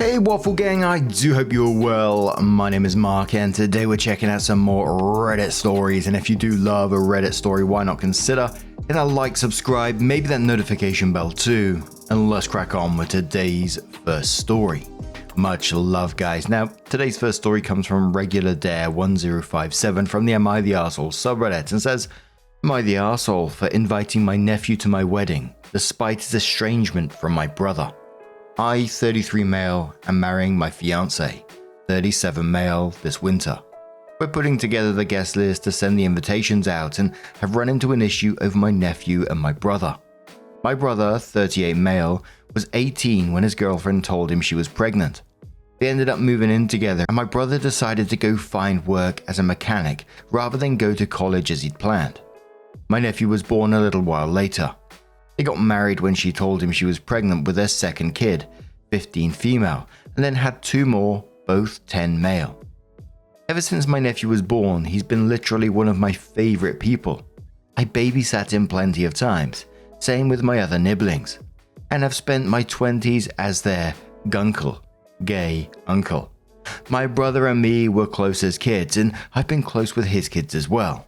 Hey Waffle Gang, I do hope you're well. My name is Mark and today we're checking out some more Reddit stories, and if you do love a Reddit story, why not consider hitting a like, subscribe, maybe that notification bell too, and let's crack on with today's first story. Much love guys. Now, today's first story comes from Regular Dare 1057 from the Am I the Arsehole subreddit and says, Am I the arsehole for inviting my nephew to my wedding, despite his estrangement from my brother? I, 33 male, am marrying my fiancé, 37 male, this winter. We're putting together the guest list to send the invitations out and have run into an issue over my nephew and my brother. My brother, 38 male, was 18 when his girlfriend told him she was pregnant. They ended up moving in together and my brother decided to go find work as a mechanic rather than go to college as he'd planned. My nephew was born a little while later. They got married when she told him she was pregnant with their second kid, 15 female, and then had two more, both 10 male. Ever since my nephew was born, he's been literally one of my favorite people. I babysat him plenty of times, same with my other nibblings, and have spent my 20s as their gunkle, gay uncle. My brother and me were close as kids, and I've been close with his kids as well.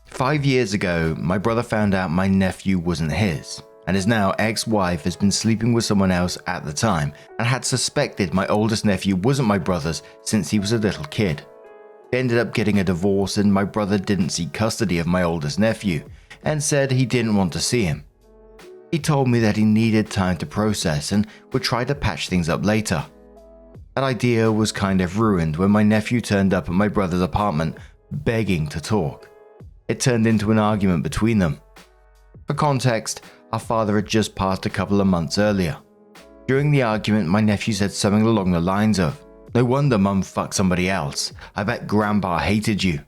5 years ago, my brother found out my nephew wasn't his, and his now ex-wife has been sleeping with someone else at the time and had suspected my oldest nephew wasn't my brother's since he was a little kid. They ended up getting a divorce and my brother didn't seek custody of my oldest nephew and said he didn't want to see him. He told me that he needed time to process and would try to patch things up later. That idea was kind of ruined when my nephew turned up at my brother's apartment begging to talk. It turned into an argument between them. For context, our father had just passed a couple of months earlier. During the argument, my nephew said something along the lines of, "No wonder mum fucked somebody else. I bet grandpa hated you."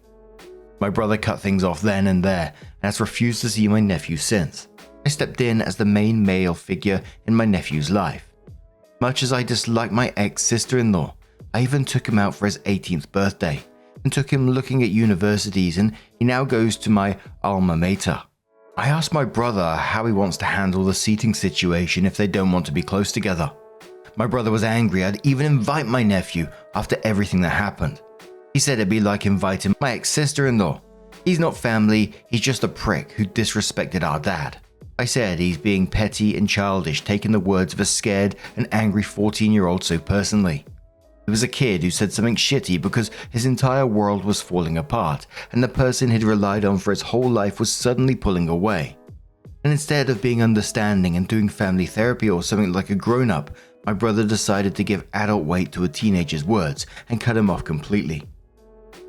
My brother cut things off then and there and has refused to see my nephew since. I stepped in as the main male figure in my nephew's life. Much as I dislike my ex-sister-in-law, I even took him out for his 18th birthday. And took him looking at universities, and he now goes to my alma mater. I asked my brother how he wants to handle the seating situation if they don't want to be close together. My brother was angry I'd even invite my nephew after everything that happened. He said it'd be like inviting my ex-sister-in-law. He's not family, he's just a prick who disrespected our dad. I said he's being petty and childish, taking the words of a scared and angry 14-year-old so personally. He was a kid who said something shitty because his entire world was falling apart and the person he'd relied on for his whole life was suddenly pulling away. And instead of being understanding and doing family therapy or something like a grown-up, my brother decided to give adult weight to a teenager's words and cut him off completely.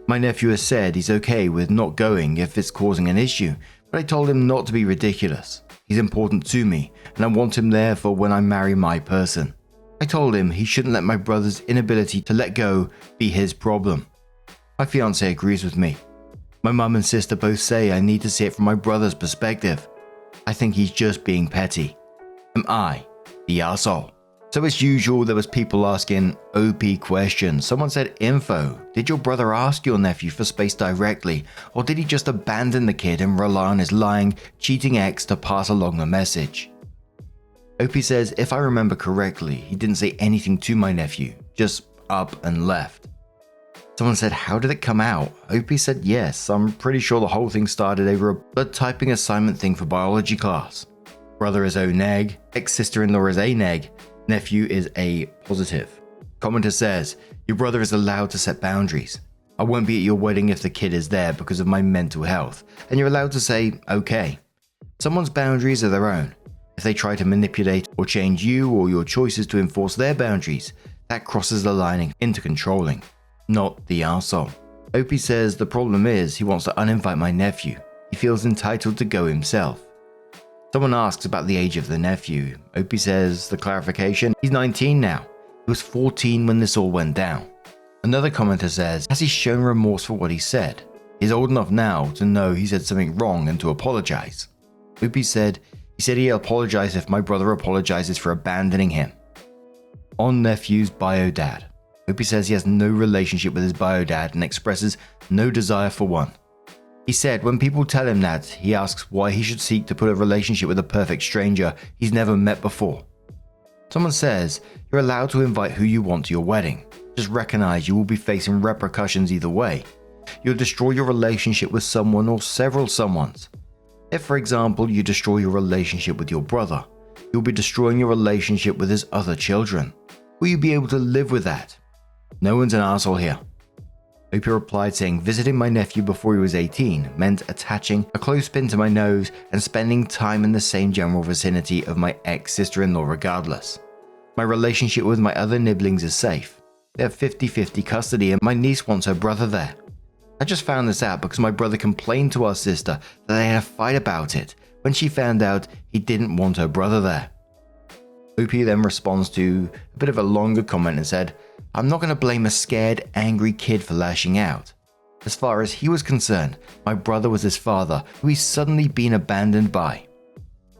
My nephew has said he's okay with not going if it's causing an issue, but I told him not to be ridiculous. He's important to me and I want him there for when I marry my person. I told him he shouldn't let my brother's inability to let go be his problem. My fiancé agrees with me. My mum and sister both say I need to see it from my brother's perspective. I think he's just being petty. Am I the arsehole? So as usual, there was people asking OP questions. Someone said info. Did your brother ask your nephew for space directly, or did he just abandon the kid and rely on his lying, cheating ex to pass along the message? OP says, if I remember correctly, he didn't say anything to my nephew, just up and left. Someone said, how did it come out? OP said, yes, I'm pretty sure the whole thing started over a blood typing assignment thing for biology class. Brother is O neg, ex-sister-in-law is A neg, nephew is A positive. Commenter says, your brother is allowed to set boundaries. I won't be at your wedding if the kid is there because of my mental health, and you're allowed to say, okay. Someone's boundaries are their own. If they try to manipulate or change you or your choices to enforce their boundaries, that crosses the line into controlling, not the arsehole. OP says the problem is he wants to uninvite my nephew. He feels entitled to go himself. Someone asks about the age of the nephew. OP says the clarification, he's 19 now. He was 14 when this all went down. Another commenter says, has he shown remorse for what he said? He's old enough now to know he said something wrong and to apologize. OP said, he said he'll apologize if my brother apologizes for abandoning him. On nephew's bio dad. OP says he has no relationship with his bio dad and expresses no desire for one. He said when people tell him that, he asks why he should seek to put a relationship with a perfect stranger he's never met before. Someone says you're allowed to invite who you want to your wedding. Just recognize you will be facing repercussions either way. You'll destroy your relationship with someone or several someones. If, for example, you destroy your relationship with your brother, you'll be destroying your relationship with his other children. Will you be able to live with that? No one's an asshole here. Opie replied saying visiting my nephew before he was 18 meant attaching a clothespin to my nose and spending time in the same general vicinity of my ex-sister-in-law regardless. My relationship with my other nibblings is safe. They have 50-50 custody and my niece wants her brother there. I just found this out because my brother complained to our sister that they had a fight about it when she found out he didn't want her brother there. Opie then responds to a bit of a longer comment and said, I'm not going to blame a scared, angry kid for lashing out. As far as he was concerned, my brother was his father, who he's suddenly been abandoned by.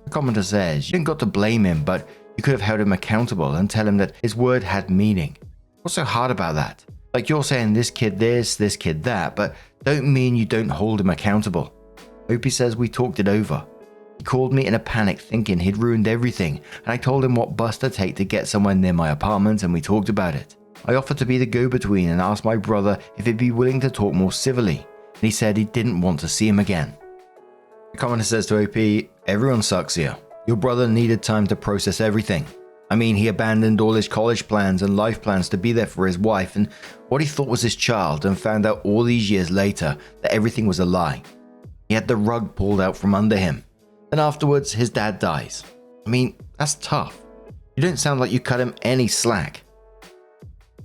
The commenter says, you didn't got to blame him, but you could have held him accountable and tell him that his word had meaning. What's so hard about that? Like you're saying this kid this kid that, but don't mean you don't hold him accountable. Opie says we talked it over. He called me in a panic thinking he'd ruined everything, and I told him what bus to take to get somewhere near my apartment and we talked about it. I offered to be the go-between and asked my brother if he'd be willing to talk more civilly, and he said he didn't want to see him again. The commenter says to OP, everyone sucks here. Your brother needed time to process everything. I mean, he abandoned all his college plans and life plans to be there for his wife and what he thought was his child and found out all these years later that everything was a lie. He had the rug pulled out from under him. Then afterwards, his dad dies. I mean, that's tough. You don't sound like you cut him any slack.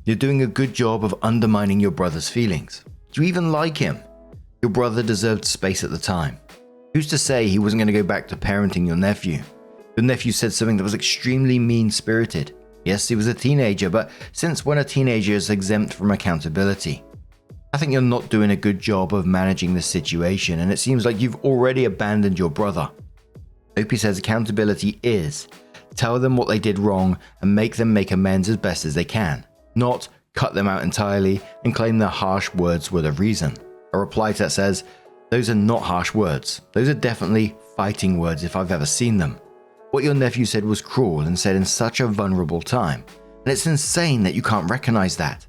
You're doing a good job of undermining your brother's feelings. Do you even like him? Your brother deserved space at the time. Who's to say he wasn't going to go back to parenting your nephew? Your nephew said something that was extremely mean-spirited. Yes, he was a teenager, but since when a teenager is exempt from accountability? I think you're not doing a good job of managing this situation, and it seems like you've already abandoned your brother. Opie says accountability is tell them what they did wrong and make them make amends as best as they can, not cut them out entirely and claim their harsh words were the reason. A reply to that says, those are not harsh words. Those are definitely fighting words if I've ever seen them. What your nephew said was cruel and said in such a vulnerable time, and it's insane that you can't recognize that.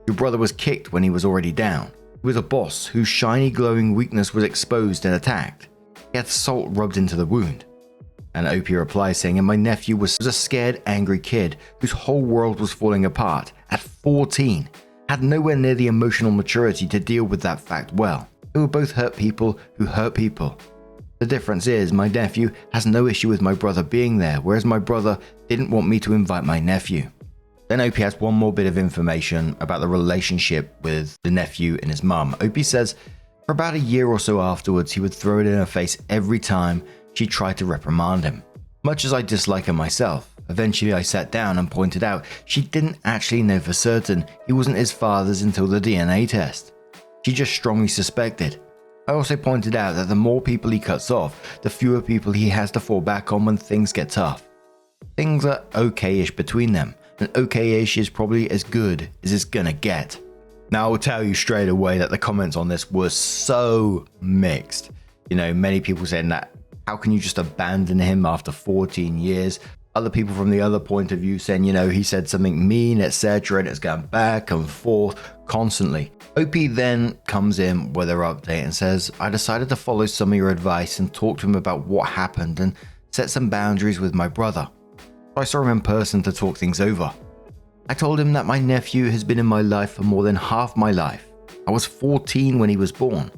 Your brother was kicked when he was already down. He was a boss whose shiny glowing weakness was exposed and attacked. He had salt rubbed into the wound. And Opie replies saying, and my nephew was a scared, angry kid whose whole world was falling apart at 14, had nowhere near the emotional maturity to deal with that fact well. They were both hurt people who hurt people. The difference is my nephew has no issue with my brother being there, whereas my brother didn't want me to invite my nephew. Then Opie has one more bit of information about the relationship with the nephew and his mum. Opie says for about a year or so afterwards, he would throw it in her face every time she tried to reprimand him. Much as I dislike her myself, eventually I sat down and pointed out she didn't actually know for certain he wasn't his father's until the DNA test. She just strongly suspected. I also pointed out that the more people he cuts off, the fewer people he has to fall back on when things get tough. Things are okay-ish between them, and okay-ish is probably as good as it's gonna get. Now I will tell you straight away that the comments on this were so mixed. You know, many people saying that, how can you just abandon him after 14 years? Other people from the other point of view saying, you know, he said something mean, etc. and it's going back and forth constantly. Opie then comes in with her update and says, I decided to follow some of your advice and talk to him about what happened and set some boundaries with my brother. I saw him in person to talk things over. I told him that my nephew has been in my life for more than half my life. I was 14 when he was born.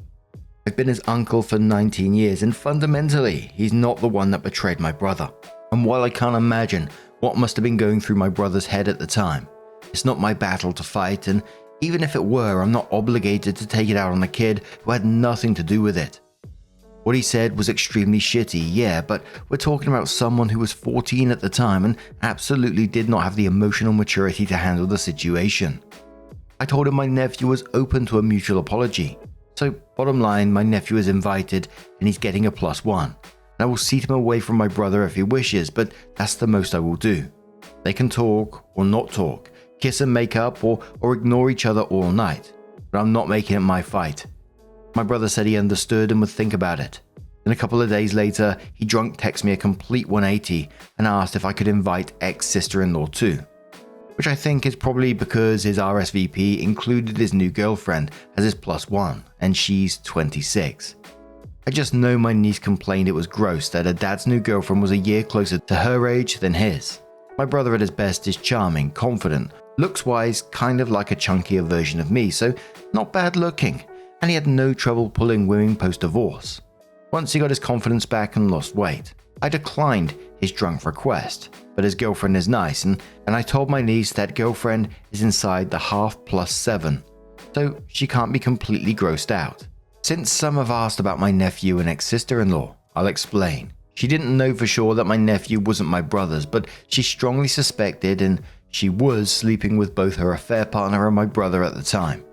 I've been his uncle for 19 years and fundamentally, he's not the one that betrayed my brother. And while I can't imagine what must have been going through my brother's head at the time, it's not my battle to fight, and even if it were, I'm not obligated to take it out on the kid who had nothing to do with it. What he said was extremely shitty, yeah, but we're talking about someone who was 14 at the time and absolutely did not have the emotional maturity to handle the situation. I told him my nephew was open to a mutual apology. So bottom line, my nephew is invited and he's getting a +1. And I will seat him away from my brother if he wishes, but that's the most I will do. They can talk or not talk, kiss and make up or ignore each other all night, but I'm not making it my fight. My brother said he understood and would think about it. Then a couple of days later, he drunk texted me a complete 180 and asked if I could invite ex-sister-in-law too. which I think is probably because his RSVP included his new girlfriend as his +1, and she's 26. I just know my niece complained it was gross that her dad's new girlfriend was a year closer to her age than his. My brother at his best is charming, confident, looks-wise kind of like a chunkier version of me, so not bad looking, and he had no trouble pulling women post-divorce. Once he got his confidence back and lost weight, I declined his drunk request, but his girlfriend is nice, and I told my niece that girlfriend is inside the half+7, so she can't be completely grossed out. Since some have asked about my nephew and ex-sister-in-law, I'll explain. She didn't know for sure that my nephew wasn't my brother's, but she strongly suspected, and she was sleeping with both her affair partner and my brother at the time.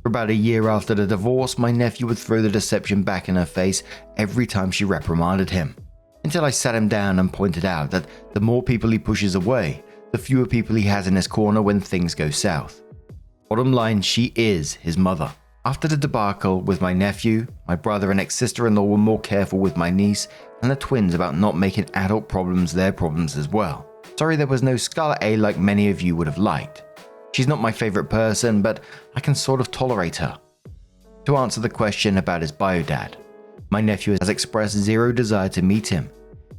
For about a year after the divorce, my nephew would throw the deception back in her face every time she reprimanded him, until I sat him down and pointed out that the more people he pushes away, the fewer people he has in his corner when things go south. Bottom line, she is his mother. After the debacle with my nephew, my brother and ex-sister-in-law were more careful with my niece and the twins about not making adult problems their problems as well. Sorry there was no Scarlet A like many of you would have liked. She's not my favorite person, but I can sort of tolerate her. To answer the question about his bio dad, my nephew has expressed zero desire to meet him.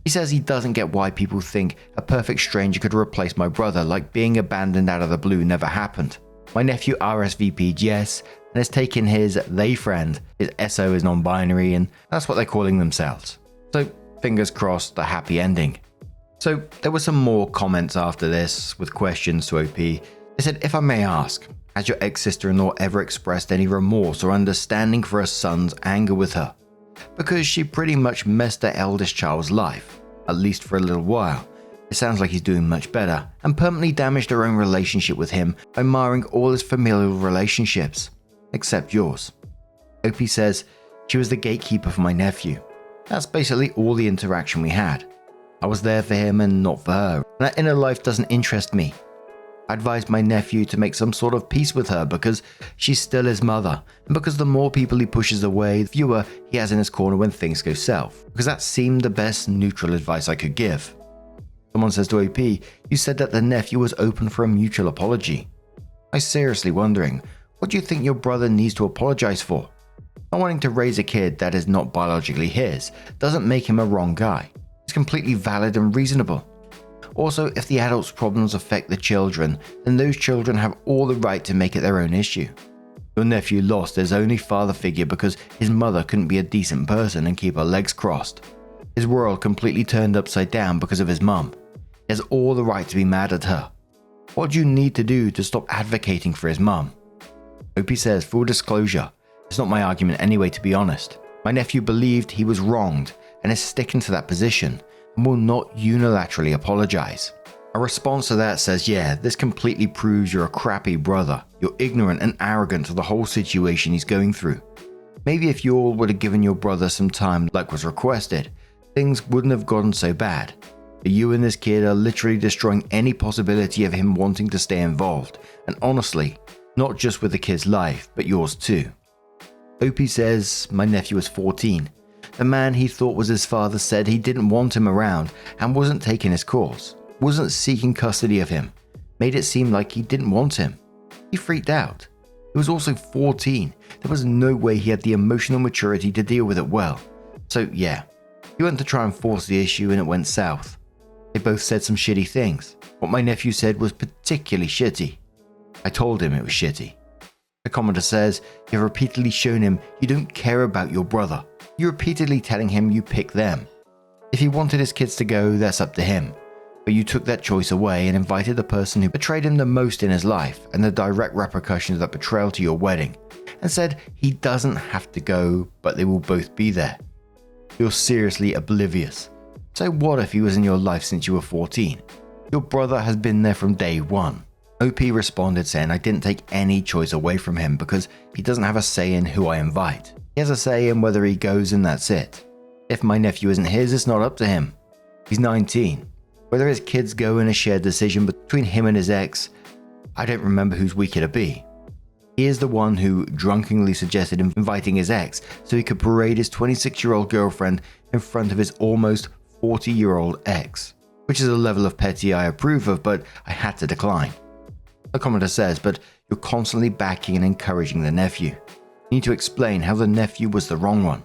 He says he doesn't get why people think a perfect stranger could replace my brother, like being abandoned out of the blue never happened. My nephew RSVP'd yes, and has taken his they friend, his SO is non-binary, and that's what they're calling themselves. So fingers crossed, a happy ending. So there were some more comments after this with questions to OP. They said, if I may ask, has your ex-sister-in-law ever expressed any remorse or understanding for her son's anger with her? Because she pretty much messed their eldest child's life, at least for a little while. It sounds like he's doing much better, and permanently damaged her own relationship with him by marring all his familial relationships, except yours. OP says, she was the gatekeeper for my nephew. That's basically all the interaction we had. I was there for him and not for her, and that inner life doesn't interest me. I advised my nephew to make some sort of peace with her because she's still his mother, and because the more people he pushes away, the fewer he has in his corner when things go south, because that seemed the best neutral advice I could give. Someone says to OP, you said that the nephew was open for a mutual apology. I'm seriously wondering, what do you think your brother needs to apologize for? Not wanting to raise a kid that is not biologically his doesn't make him a wrong guy. It's completely valid and reasonable. Also, if the adults' problems affect the children, then those children have all the right to make it their own issue. Your nephew lost his only father figure because his mother couldn't be a decent person and keep her legs crossed. His world completely turned upside down because of his mum. He has all the right to be mad at her. What do you need to do to stop advocating for his mum? OP says, full disclosure, it's not my argument anyway, to be honest. My nephew believed he was wronged and is sticking to that position and will not unilaterally apologize. A response to that says, yeah, this completely proves you're a crappy brother. You're ignorant and arrogant to the whole situation he's going through. Maybe if you all would have given your brother some time like was requested, things wouldn't have gotten so bad. But you and this kid are literally destroying any possibility of him wanting to stay involved. And honestly, not just with the kid's life, but yours too. OP says, my nephew was 14. The man he thought was his father said he didn't want him around and wasn't taking his course, wasn't seeking custody of him, made it seem like he didn't want him. He freaked out. He was also 14. There was no way he had the emotional maturity to deal with it well. So yeah, he went to try and force the issue and it went south. They both said some shitty things. What my nephew said was particularly shitty. I told him it was shitty. The commenter says, you've repeatedly shown him you don't care about your brother. You're repeatedly telling him you pick them. If he wanted his kids to go, that's up to him. But you took that choice away and invited the person who betrayed him the most in his life and the direct repercussions of that betrayal to your wedding, and said he doesn't have to go, but they will both be there. You're seriously oblivious. So what if he was in your life since you were 14? Your brother has been there from day one. OP responded saying I didn't take any choice away from him because he doesn't have a say in who I invite. He has a say in whether he goes and that's it. If my nephew isn't his, it's not up to him. He's 19. Whether his kids go in a shared decision between him and his ex, I don't remember whose week it'll be. He is the one who drunkenly suggested inviting his ex so he could parade his 26-year-old girlfriend in front of his almost 40-year-old ex, which is a level of petty I approve of, but I had to decline. The commenter says, but you're constantly backing and encouraging the nephew. You need to explain how the nephew was the wrong one.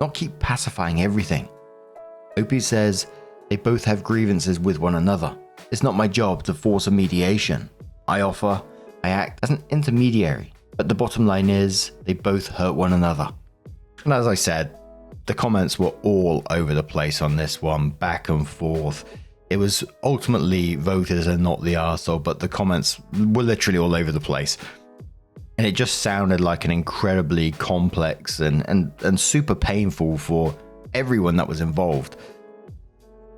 Not keep pacifying everything. Opie says they both have grievances with one another. It's not my job to force a mediation. I act as an intermediary. But the bottom line is, they both hurt one another. And as I said, the comments were all over the place on this one, back and forth. It was ultimately voted as a not the arsehole, but the comments were literally all over the place. And it just sounded like an incredibly complex and super painful for everyone that was involved.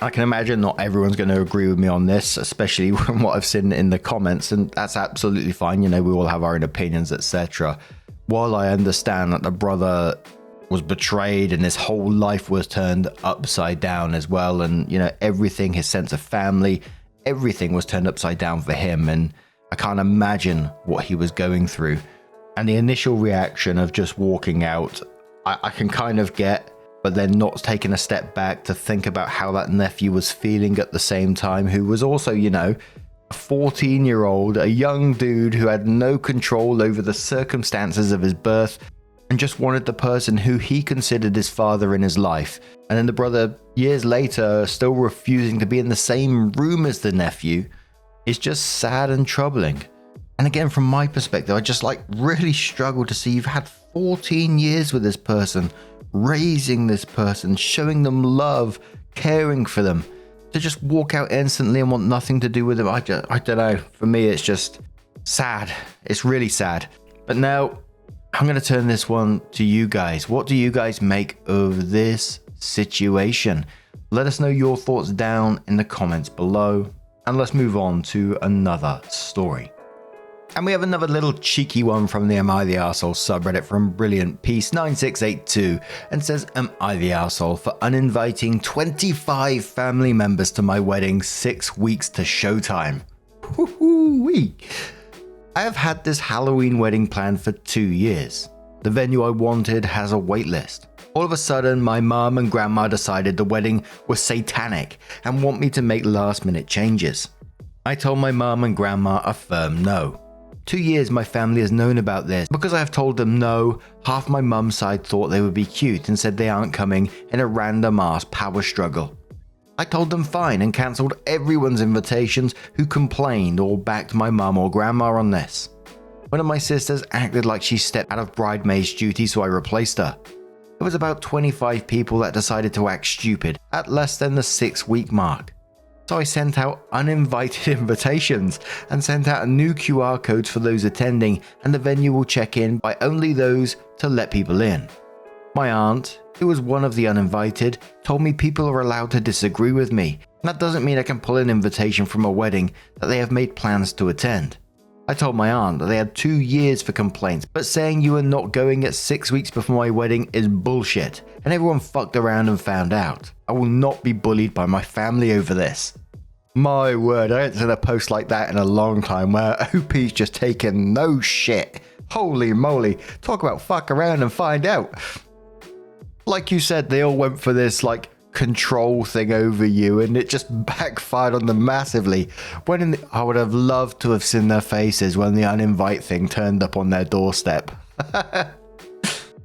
I can imagine not everyone's going to agree with me on this, especially from what I've seen in the comments, and that's absolutely fine. You know, we all have our own opinions, etc. While I understand that the brother was betrayed and his whole life was turned upside down as well, and you know, everything, his sense of family, everything was turned upside down for him, and I can't imagine what he was going through. And the initial reaction of just walking out, I can kind of get, but then not taking a step back to think about how that nephew was feeling at the same time, who was also, you know, a 14-year-old, a young dude who had no control over the circumstances of his birth and just wanted the person who he considered his father in his life. And then the brother, years later, still refusing to be in the same room as the nephew is just sad and troubling. And again, from my perspective, I just really struggle to see you've had 14 years with this person, raising this person, showing them love, caring for them, to just walk out instantly and want nothing to do with them. I don't know. For me, it's just sad. It's really sad. But now I'm going to turn this one to you guys. What do you guys make of this situation? Let us know your thoughts down in the comments below. And let's move on to another story. And we have another little cheeky one from the Am I the Arsehole subreddit from Brilliant Peace 9682 and says, am I the arsehole for uninviting 25 family members to my wedding 6 weeks to showtime? Woo-hoo-wee. I have had this Halloween wedding planned for 2 years. The venue I wanted has a wait list. All of a sudden, my mum and grandma decided the wedding was satanic and want me to make last minute changes. I told my mum and grandma a firm no. 2 years my family has known about this. Because I have told them no, half my mum's side thought they would be cute and said they aren't coming in a random ass power struggle. I told them fine and cancelled everyone's invitations who complained or backed my mum or grandma on this. One of my sisters acted like she stepped out of bridesmaid's duty, so I replaced her. It was about 25 people that decided to act stupid at less than the 6-week mark. So I sent out uninvited invitations and sent out new QR codes for those attending, and the venue will check in by only those to let people in. My aunt, who was one of the uninvited, told me people are allowed to disagree with me. That doesn't mean I can pull an invitation from a wedding that they have made plans to attend. I told my aunt that they had 2 years for complaints, but saying you are not going at 6 weeks before my wedding is bullshit, and everyone fucked around and found out. I will not be bullied by my family over this. My word, I haven't seen a post like that in a long time where OP's just taken no shit. Holy moly, talk about fuck around and find out. Like you said, they all went for this control thing over you, and it just backfired on them massively. I would have loved to have seen their faces when the uninvite thing turned up on their doorstep.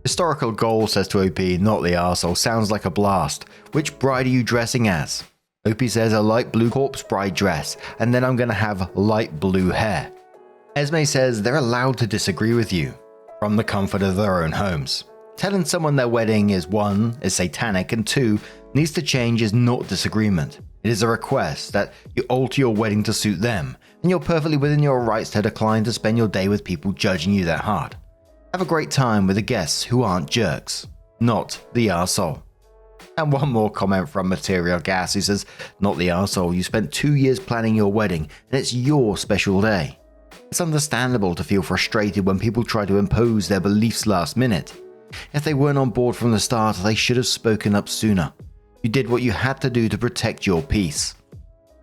Historical Goal says to OP, not the arsehole, sounds like a blast. Which bride are you dressing as? OP says a light blue corpse bride dress, and then I'm gonna have light blue hair. Esme says they're allowed to disagree with you, from the comfort of their own homes. Telling someone their wedding is 1, is satanic, and 2, needs to change is not disagreement. It is a request that you alter your wedding to suit them, and you're perfectly within your rights to decline to spend your day with people judging you that hard. Have a great time with the guests who aren't jerks. Not the arsehole. And one more comment from Material Gas who says, not the arsehole, you spent 2 years planning your wedding and it's your special day. It's understandable to feel frustrated when people try to impose their beliefs last minute. If they weren't on board from the start, they should have spoken up sooner. You did what you had to do to protect your peace.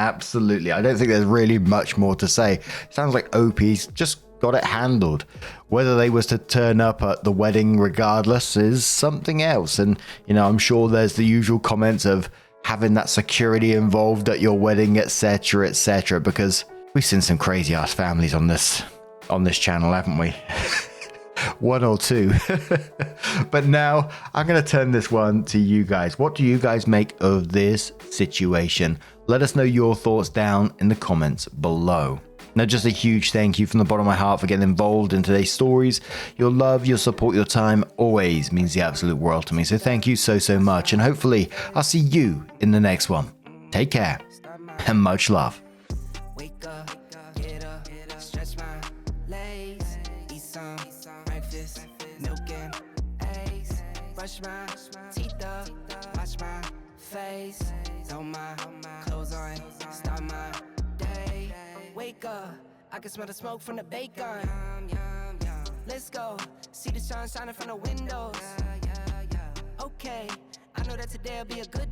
Absolutely, I don't think there's really much more to say. Sounds like OP's just got it handled. Whether they was to turn up at the wedding regardless is something else. And, I'm sure there's the usual comments of having that security involved at your wedding, etc., etc., because We've seen some crazy ass families on this channel, haven't we? One or two. But now I'm going to turn this one to you guys. What do you guys make of this situation? Let us know your thoughts down in the comments below. Now, just a huge thank you from the bottom of my heart for getting involved in today's stories. Your love, your support, your time always means the absolute world to me. So thank you so, so much. And hopefully I'll see you in the next one. Take care and much love. Wake up, get up, stretch my legs, eat some breakfast, milk and eggs, brush my teeth up, wash my face, throw my clothes on, start my day. Wake up, I can smell the smoke from the bacon. Let's go, see the sun shining from the windows. Okay, I know that today'll be a good day.